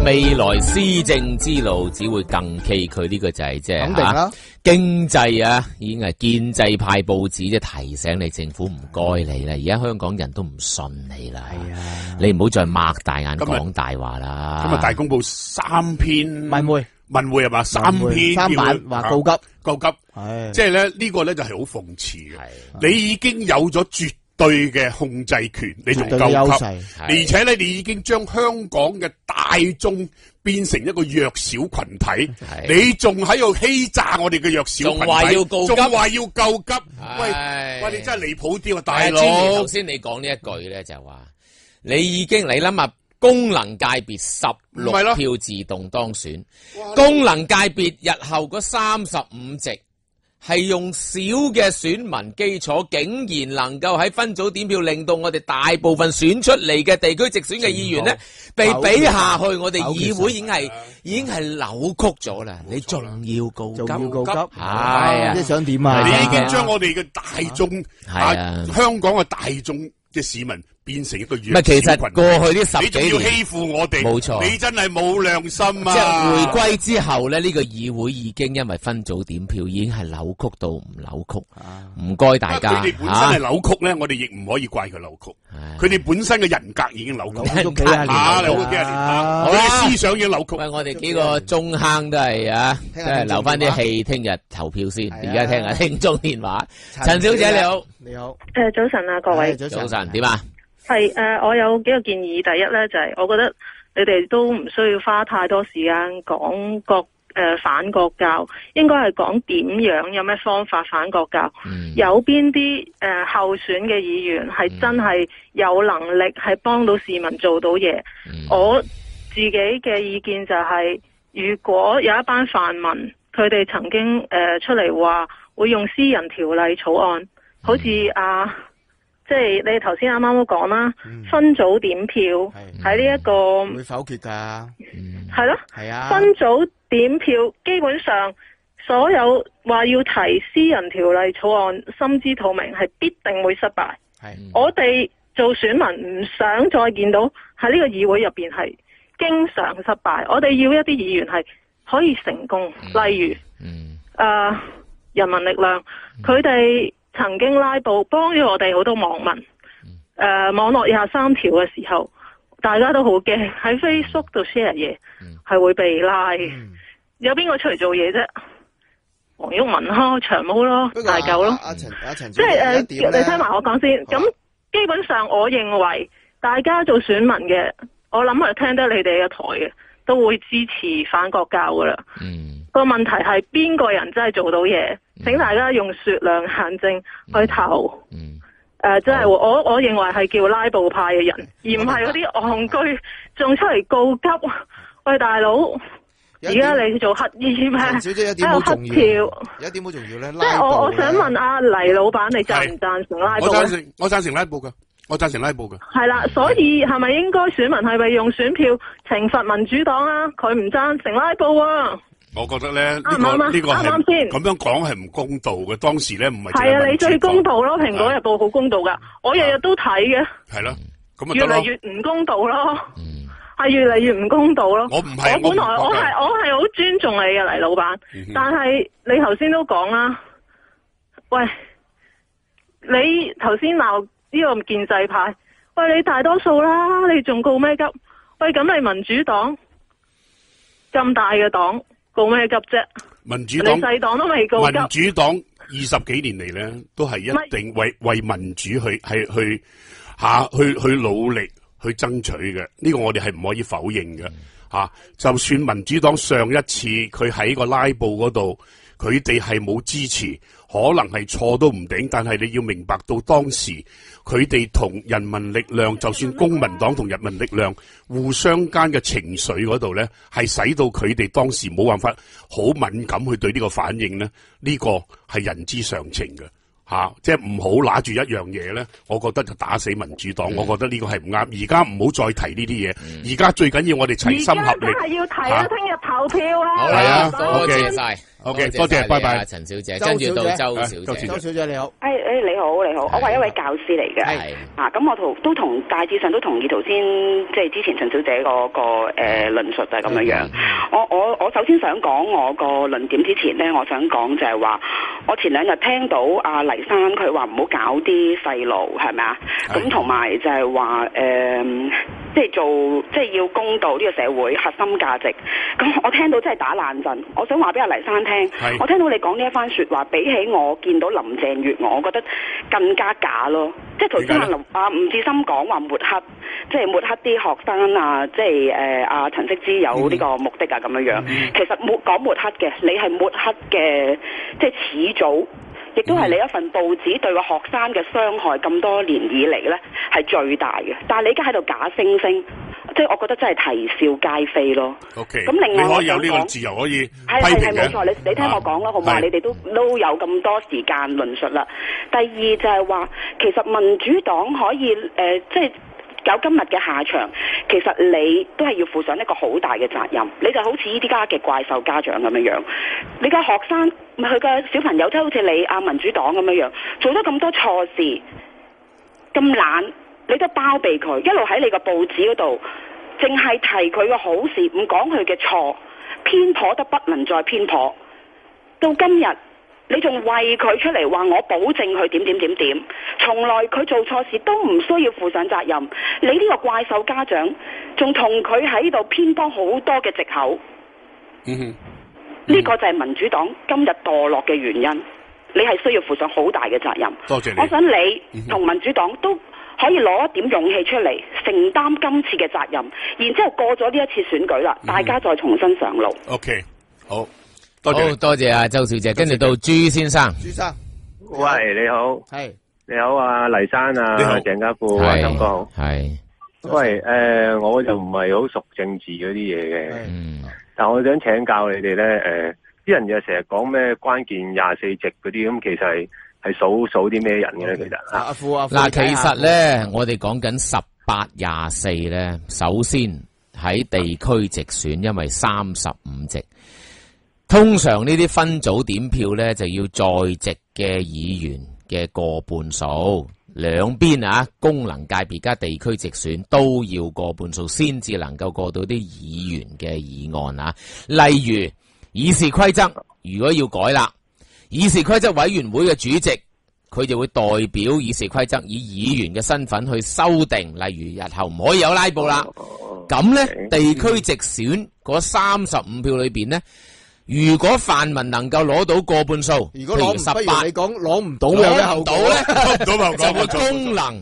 未來施政之路只會更崎嶇，呢個就係即係肯定啦。經濟啊，已經係建制派報紙即係提醒你政府唔該你啦。而家香港人都唔信你啦，係啊，你唔好再擘大眼講大話啦。今日大公報3篇文匯係嘛，3篇三版話告急，係即係咧呢個咧就係好諷刺嘅。你已經有咗絕對嘅控制權，你仲夠級，而且咧你已經將香港嘅大眾變成一個弱小群體，你仲喺度欺詐我哋嘅弱小群體，仲話要救急，喂，你真係離譜啲啊，大佬！頭先你講呢一句咧，就係話你已經你諗下，功能界別16票自動當選，功能界別日後嗰35席。係用少嘅選民基礎，竟然能夠喺分組點票，令到我哋大部分選出嚟嘅地區直選嘅議員咧，被比下去，我哋議會已經係扭曲咗啦。你仲要告急？係啊，即係想點啊？你已經將我哋嘅大眾香港嘅大眾嘅市民變成一個弱小群體。其實過去呢10幾年，你仲要欺負我哋，冇錯，你真係冇良心啊！即係回歸之後咧，呢個議會已經因為分組點票已經係扭曲到唔扭曲。唔該大家。佢哋本身係扭曲咧，我哋亦唔可以怪佢扭曲。佢哋本身嘅人格已經扭曲，扭咗幾廿年啦，佢哋思想已經扭曲。喂，我哋幾個中坑都係啊，即係留翻啲氣，聽日投票先。而家聽下聽眾電話，陳小姐你好，你好。早晨啊，各位。早晨，點啊？係我有幾個建議。第一咧就係，我覺得你哋都唔需要花太多時間講反國教，應該係講點樣有咩方法反國教。有邊啲候選嘅議員係真係有能力係幫到市民做到嘢。我自己嘅意見就係，如果有一班泛民佢哋曾經出嚟話會用私人條例草案，好似即係你頭先啱啱都講啦，分組點票喺呢一個會否決㗎？係咯，係啊，分組點票基本上所有話要提私人條例草案，心知肚明係必定會失敗。我哋做選民唔想再見到喺呢個議會入邊係經常失敗。我哋要一啲議員係可以成功，例如人民力量，佢哋曾經拉布幫咗我哋好多網民，網絡23條嘅時候，大家都好驚喺 Facebook 度 share 嘢，係會被拉。有邊個出嚟做嘢啫？黃毓民咯，長毛咯，大狗咯。即係你聽埋我講先。咁基本上，我認為大家做選民嘅，我諗係聽得你哋嘅台嘅，都會支持反國教噶啦。個問題係邊個人真係做到嘢？請大家用雪亮眼睛去投。即係我認為係叫拉布派嘅人，而唔係嗰啲戇居仲出嚟告急。喂，大佬，而家你做乞衣咩？小姐有點好重要，有一點好重要咧。即係我想問阿黎老闆，你贊唔贊成拉布？我贊成拉布噶，我贊成拉布噶。係啦，所以係咪應該選民係咪用選票懲罰民主黨啊？佢唔贊成拉布啊？我覺得咧，呢個啱先咁樣講係唔公道嘅。當時咧唔係係啊，你最公道咯，《蘋果日報》好公道噶，我日日都睇嘅。係咯，咁啊越嚟越唔公道咯，係越嚟越唔公道咯。我本來我係好尊重你嘅黎老闆，但係你頭先都講啦，喂，你頭先鬧呢個建制派，喂，你大多數啦，你仲告咩急？喂，咁你民主黨咁大嘅黨，告咩急啫？民主黨，你細黨都未告急。民主黨20幾年嚟咧，都係一定為民主去努力去爭取嘅。呢個我哋係唔可以否認嘅。就算民主黨上一次佢喺個拉布嗰度，佢哋係冇支持，可能係錯都唔定。但係你要明白到當時佢哋同人民力量，就算公民黨同人民力量互相間嘅情緒嗰度咧，係使到佢哋當時冇辦法好敏感去對呢個反應咧。呢個係人之常情嘅。即係唔好拿住一樣嘢咧，我覺得就打死民主黨。我覺得呢個係唔啱。而家唔好再提呢啲嘢。而家最緊要我哋齊心合力。而家真係要提啊！聽日投投票啊！好啦，多謝晒。OK， 多謝，拜拜，陳小姐。跟住到周小姐，周小姐你好，你好，我係一位教師嚟嘅，咁我都同大致上都同意頭先即係之前陳小姐嗰個論述就係咁樣樣。我首先想講我個論點之前咧，我想講就係話，我前兩日聽到阿黎生佢話唔好搞啲細路係咪啊？咁同埋就係話即係要公道呢個社會核心價值。咁我聽到真係打冷震。我想話俾阿黎生聽，我聽到你講呢一番說話，比起我見到林鄭月娥，我覺得更加假咯。即係頭先吳志森講話抹黑，即係抹黑啲學生啊，即係阿陳惜之有呢個目的啊咁樣樣。其實講抹黑嘅，你係抹黑嘅，即係始祖。亦都係你一份報紙對個學生嘅傷害咁多年以嚟呢係最大嘅，但係你而家喺度假惺惺，即係我覺得真係啼笑皆非咯。OK，咁另外你可以有呢個自由可以批評嘅。係冇錯，你聽我講啦，好嘛？你哋都有咁多時間論述啦。第二就係話，其實民主黨可以即係有今日嘅下場，其實你都係要負上一個好大嘅責任。你就好似呢啲家嘅怪獸家長咁樣樣，你嘅學生佢嘅小朋友即係好似你民主黨咁樣樣，做咗咁多錯事，咁懶，你都包庇佢，一路喺你個報紙嗰度，淨係提佢嘅好事，唔講佢嘅錯，偏頗得不能再偏頗。到今日，你仲為佢出嚟話我保證佢點，從來佢做錯事都唔需要負上責任。你呢個怪獸家長，仲同佢喺度偏幫好多嘅藉口。呢個就係民主黨今日墮落嘅原因。你係需要負上好大嘅責任。多謝你。我想你同民主黨都可以攞一點勇氣出嚟，承擔今次嘅責任，然之後過咗呢一次選舉啦，大家再重新上路。OK， 好。多謝啊，周小姐，跟住到朱先生。朱生，喂，你好，係你好啊，黎生啊，鄭家富啊，金哥好，係。喂，我就唔係好熟政治嗰啲嘢嘅，但我想請教你哋咧，啲人就成日講咩關鍵24席嗰啲，咁其實係數啲咩人嘅咧？其實嗱，其實咧，我哋講緊18、24咧，首先喺地區直選，因為35席。通常呢啲分組點票呢，就要在席嘅議員嘅過半數，兩邊功能界別加地區直選都要過半數，先至能夠過到啲議員嘅議案啊。例如議事規則，如果要改啦，議事規則委員會嘅主席佢就會代表議事規則以議員嘅身份去修訂，例如日後唔可以有拉布啦。咁呢，地區直選嗰35票裏邊呢，如果泛民能夠攞到過半數，如果攞唔到，你講攞唔到攞唔到咧，就個功能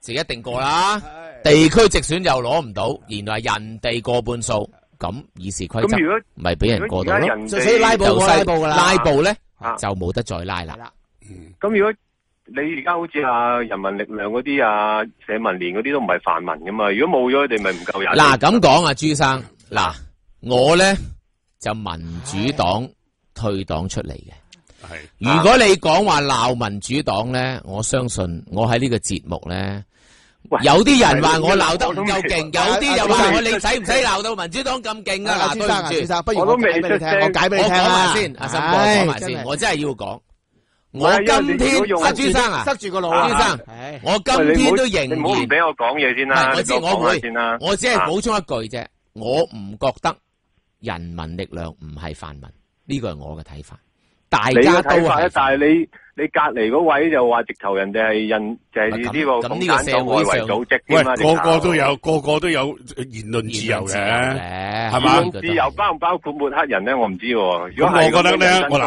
就一定過啦。地區直選又攞唔到，原來人哋過半數，咁議事規則咪俾人過到咯。所以拉布噶啦，拉布咧就冇得再拉啦。咁如果你而家好似人民力量嗰啲社民連嗰啲都唔係泛民噶嘛，如果冇咗佢哋咪唔夠人。嗱咁講啊，朱生，嗱我咧。就民主黨退黨出嚟嘅。如果你講話鬧民主黨咧，我相信我喺呢個節目咧，有啲人話我鬧得唔夠勁，有啲又話我你使唔使鬧到民主黨咁勁啊？嗱，朱生，不如我解俾你聽，我解俾你聽啦。我講埋先，阿森哥講埋先，我真係要講。我今天朱生啊，塞住個腦啊，朱生，我今天都仍然，你唔好唔俾我講嘢先啦。我知我會，我只係補充一句啫，我唔覺得。人民力量唔係泛民，呢個係我嘅睇法。大家都係，但係你隔籬嗰位就話直頭人哋係就係呢個共產黨外圍組織添啊！個個都有言論自由嘅，係嘛？言論自由包唔包括抹黑人咧？我唔知喎。咁我覺得咧，我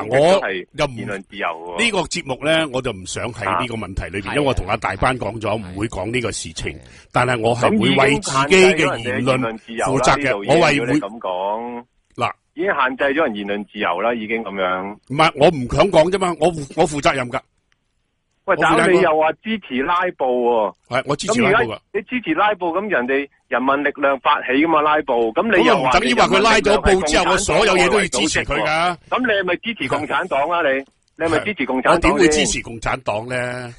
又唔言論自由呢個節目咧，我就唔想喺呢個問題裏邊，因為我同阿大班講咗唔會講呢個事情，但係我係會為自己嘅言論負責嘅。我為會咁講嗱。已經限制咗人言論自由啦，已經咁樣。唔係，我唔想講啫嘛，我負責任噶。喂，但係你又話支持拉布喎？係，我支持拉布噶。你支持拉布，咁人哋人民力量發起噶嘛拉布，咁你又唔等於話佢拉咗布之後，我所有嘢都要支持佢噶。咁你係咪支持共產黨啊？你係咪支持共產黨？我點會支持共產黨咧？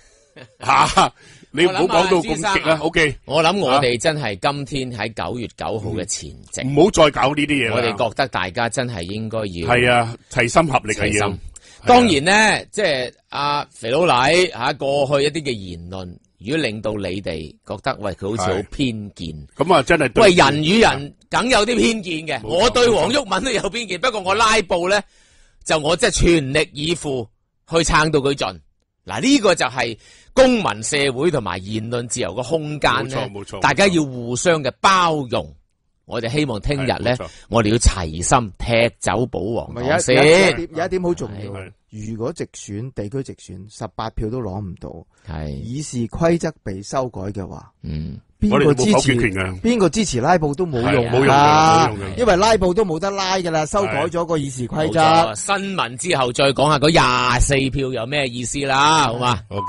吓！你唔好講到咁極啦。OK， 我諗我哋真係今天喺9月9號嘅前夕，唔好再搞呢啲嘢啦。我哋覺得大家真係應該要係啊，齊心合力係要。當然咧，即係阿肥佬黎過去一啲嘅言論，如果令到你哋覺得喂佢好似好偏見，咁啊真係喂人與人梗有啲偏見嘅。我對黃毓民都有偏見，不過我拉布咧就我即係全力以赴去撐到佢盡。嗱呢個就係公民社會同埋言論自由嘅空間咧，冇錯，大家要互相嘅包容。我哋希望聽日咧，我哋要齊心踢走保皇黨先。有一點好重要，如果直選地區直選18票都攞唔到，係議事規則被修改嘅話，邊個支持拉布都冇用，冇用，因為拉布都冇得拉噶啦，修改咗個議事規則。新聞之後再講下嗰24票有咩意思啦，好嘛？ OK。